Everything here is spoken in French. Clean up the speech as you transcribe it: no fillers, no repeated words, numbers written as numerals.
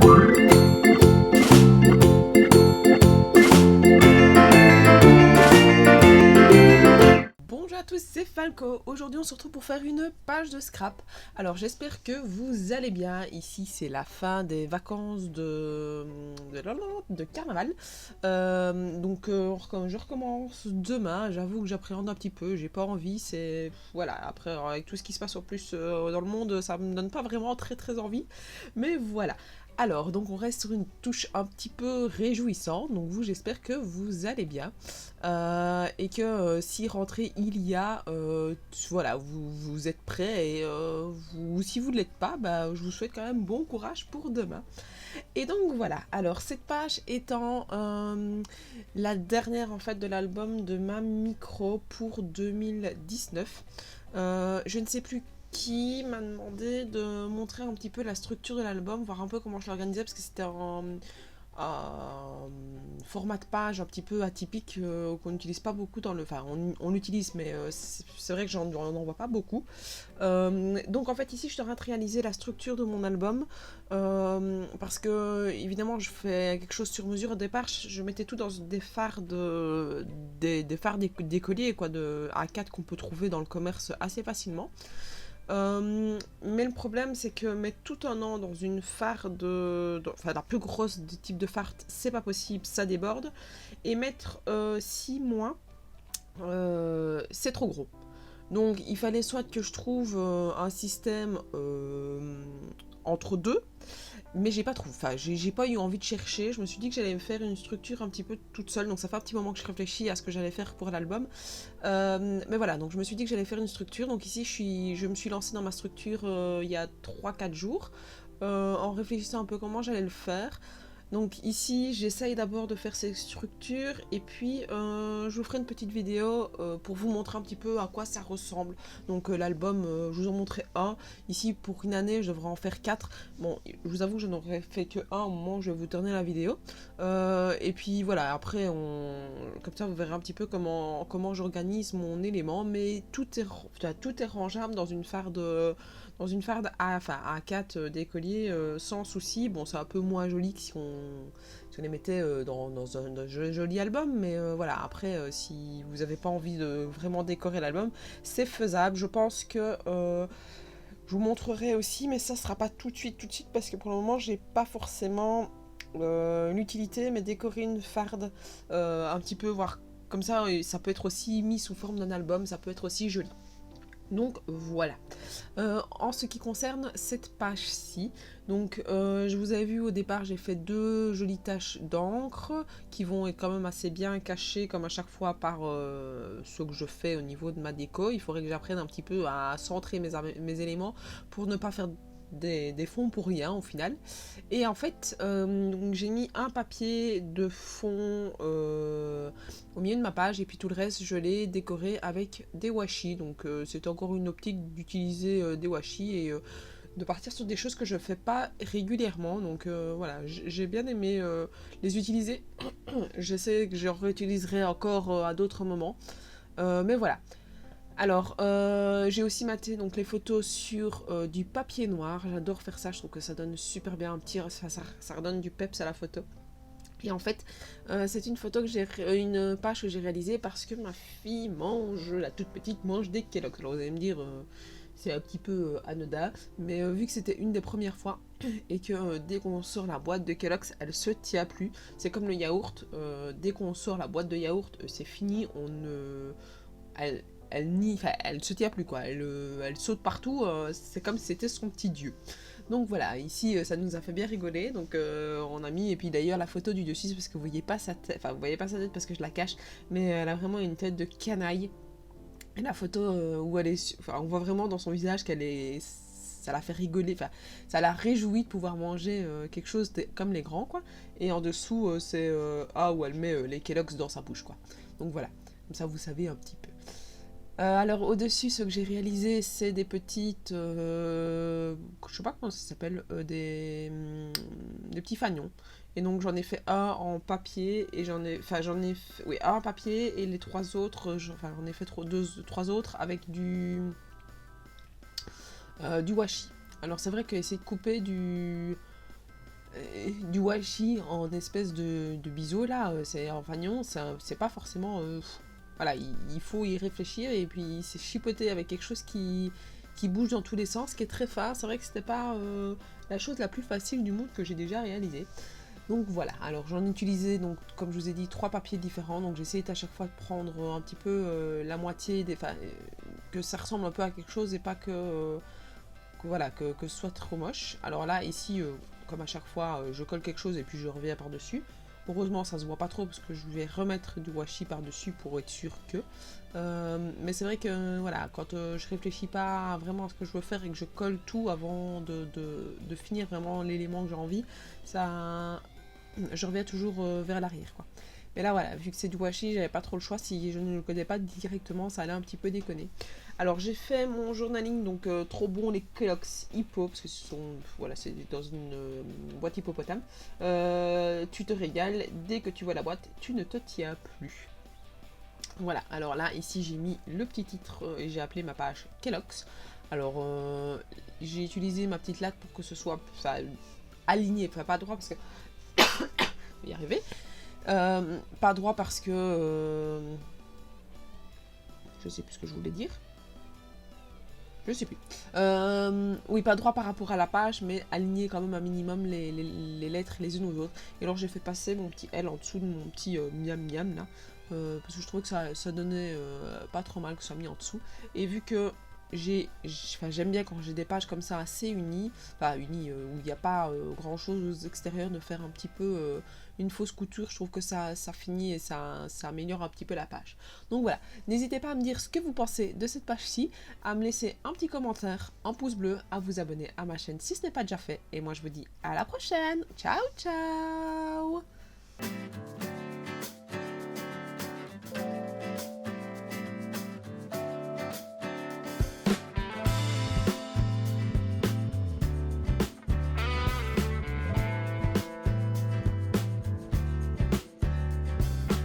Bonjour à tous, c'est Falco. Aujourd'hui on se retrouve pour faire une page de scrap. Alors j'espère que vous allez bien. Ici c'est la fin des vacances de carnaval. Je recommence demain. J'avoue que j'appréhende un petit peu, j'ai pas envie. C'est voilà, après avec tout ce qui se passe en plus dans le monde, ça me donne pas vraiment très envie. Mais voilà. Alors, donc on reste sur une touche un petit peu réjouissante, donc vous, j'espère que vous allez bien, et que si rentrée il y a, voilà, vous êtes prêts, et si vous ne l'êtes pas, bah, je vous souhaite quand même bon courage pour demain. Et donc voilà, alors cette page étant la dernière en fait de l'album de ma micro pour 2019, je ne sais plus qui m'a demandé de montrer un petit peu la structure de l'album, voir un peu comment je l'organisais, parce que c'était un format de page un petit peu atypique qu'on n'utilise pas beaucoup dans le... Enfin, on l'utilise, mais c'est vrai que j'en vois pas beaucoup. Donc en fait ici je suis en train de réaliser la structure de mon album, parce que évidemment je fais quelque chose sur mesure. Au départ je mettais tout dans des fards d'écolier, quoi, de A4 qu'on peut trouver dans le commerce assez facilement. Mais le problème c'est que mettre tout un an dans une farde, enfin la plus grosse du type de farde, c'est pas possible, ça déborde. Et mettre 6 mois, c'est trop gros. Donc il fallait soit que je trouve un système entre deux, mais j'ai pas trouvé, enfin j'ai pas eu envie de chercher. Je me suis dit que j'allais me faire une structure un petit peu toute seule, donc ça fait un petit moment que je réfléchis à ce que j'allais faire pour l'album. Mais voilà, donc je me suis dit que j'allais faire une structure, donc ici je me suis lancée dans ma structure il y a 3-4 jours, en réfléchissant un peu comment j'allais le faire. Donc ici, j'essaye d'abord de faire ces structures, et puis je vous ferai une petite vidéo pour vous montrer un petit peu à quoi ça ressemble. Donc l'album, je vous en montrerai un. Ici, pour une année, je devrais en faire 4. Bon, je vous avoue que je n'aurais fait que un au moment où je vais vous tourner la vidéo. Et puis voilà, après, comme ça, vous verrez un petit peu comment j'organise mon élément. Mais tout est rangeable dans une farde A4 d'écolier sans souci. Bon, c'est un peu moins joli que si on les mettait dans un joli album, mais voilà, après, si vous n'avez pas envie de vraiment décorer l'album, c'est faisable. Je pense que je vous montrerai aussi, mais ça sera pas tout de suite, parce que pour le moment, j'ai pas forcément l'utilité, mais décorer une farde un petit peu, voir comme ça, ça peut être aussi mis sous forme d'un album, ça peut être aussi joli. Donc voilà. En ce qui concerne cette page-ci, donc je vous avais vu au départ, j'ai fait 2 jolies taches d'encre qui vont être quand même assez bien cachées comme à chaque fois par ce que je fais au niveau de ma déco. Il faudrait que j'apprenne un petit peu à centrer mes éléments pour ne pas faire des fonds pour rien au final. Et en fait, j'ai mis un papier de fond au milieu de ma page, et puis tout le reste je l'ai décoré avec des washi. Donc c'est encore une optique d'utiliser des washi et de partir sur des choses que je fais pas régulièrement. Donc voilà, j'ai bien aimé les utiliser. Je sais que je réutiliserai encore à d'autres moments, mais voilà. Alors, j'ai aussi maté donc les photos sur du papier noir. J'adore faire ça, je trouve que ça donne super bien ça redonne du peps à la photo. Et en fait, c'est une page que j'ai réalisée parce que ma fille la toute petite mange des Kellogg's. Alors vous allez me dire, c'est un petit peu anodin, mais vu que c'était une des premières fois et que dès qu'on sort la boîte de Kellogg's, elle se tient plus. C'est comme le yaourt, dès qu'on sort la boîte de yaourt, c'est fini, elle, elle se tient plus, quoi. Elle saute partout, c'est comme si c'était son petit dieu. Donc voilà, ici ça nous a fait bien rigoler, donc on a mis, et puis d'ailleurs la photo du dessus, c'est parce que vous voyez pas sa tête, enfin vous voyez pas sa tête parce que je la cache, mais elle a vraiment une tête de canaille. Et la photo où elle est, enfin on voit vraiment dans son visage ça la fait rigoler, enfin ça la réjouit de pouvoir manger quelque chose comme les grands, quoi. Et en dessous c'est où elle met les Kellogg's dans sa bouche, quoi. Donc voilà, comme ça vous savez un petit peu. Alors au-dessus, ce que j'ai réalisé, c'est des petites, je sais pas comment ça s'appelle, des petits fanions. Et donc j'en ai fait un en papier, et oui, un en papier, et les 3 autres, j'en ai fait 3 autres avec du washi. Alors c'est vrai qu'essayer de couper du washi en espèce de biseau là, c'est en fanion, c'est pas forcément... voilà, il faut y réfléchir et puis c'est chipoter avec quelque chose qui bouge dans tous les sens, qui est très fin. C'est vrai que c'était pas la chose la plus facile du monde que j'ai déjà réalisée. Donc voilà, alors j'en ai utilisé, donc, comme je vous ai dit, 3 papiers différents, donc j'ai essayé à chaque fois de prendre un petit peu la moitié, que ça ressemble un peu à quelque chose et pas voilà, que ce soit trop moche. Alors là, ici, comme à chaque fois, je colle quelque chose et puis je reviens par-dessus. Heureusement, ça se voit pas trop parce que je vais remettre du washi par-dessus pour être sûr que. Mais c'est vrai que voilà, quand je réfléchis pas vraiment à ce que je veux faire et que je colle tout avant de finir vraiment l'élément que j'ai envie, ça, je reviens toujours vers l'arrière, quoi. Mais là, voilà, vu que c'est du washi, j'avais pas trop le choix. Si je ne le connais pas directement, ça allait un petit peu déconner. Alors, j'ai fait mon journaling, donc trop bon les Kellogg's Hippo, parce que voilà, c'est dans une boîte hippopotame. Tu te régales, dès que tu vois la boîte, tu ne te tiens plus. Voilà, alors là, ici, j'ai mis le petit titre et j'ai appelé ma page Kellogg's. Alors, j'ai utilisé ma petite latte pour que ce soit aligné, enfin pas droit parce que... je vais y arriver. Pas droit parce que... je sais plus ce que je voulais dire. Je sais plus. Oui, pas droit par rapport à la page, mais aligner quand même un minimum les lettres les unes aux autres. Et alors j'ai fait passer mon petit L en dessous de mon petit miam miam là. Parce que je trouvais que ça donnait pas trop mal que ça soit mis en dessous. Et vu que j'aime bien quand j'ai des pages comme ça assez unies, où il n'y a pas grand chose aux extérieurs, de faire un petit peu une fausse couture. Je trouve que ça finit et ça améliore un petit peu la page. Donc voilà, n'hésitez pas à me dire ce que vous pensez de cette page-ci, à me laisser un petit commentaire, un pouce bleu, à vous abonner à ma chaîne si ce n'est pas déjà fait. Et moi je vous dis à la prochaine. Ciao ciao.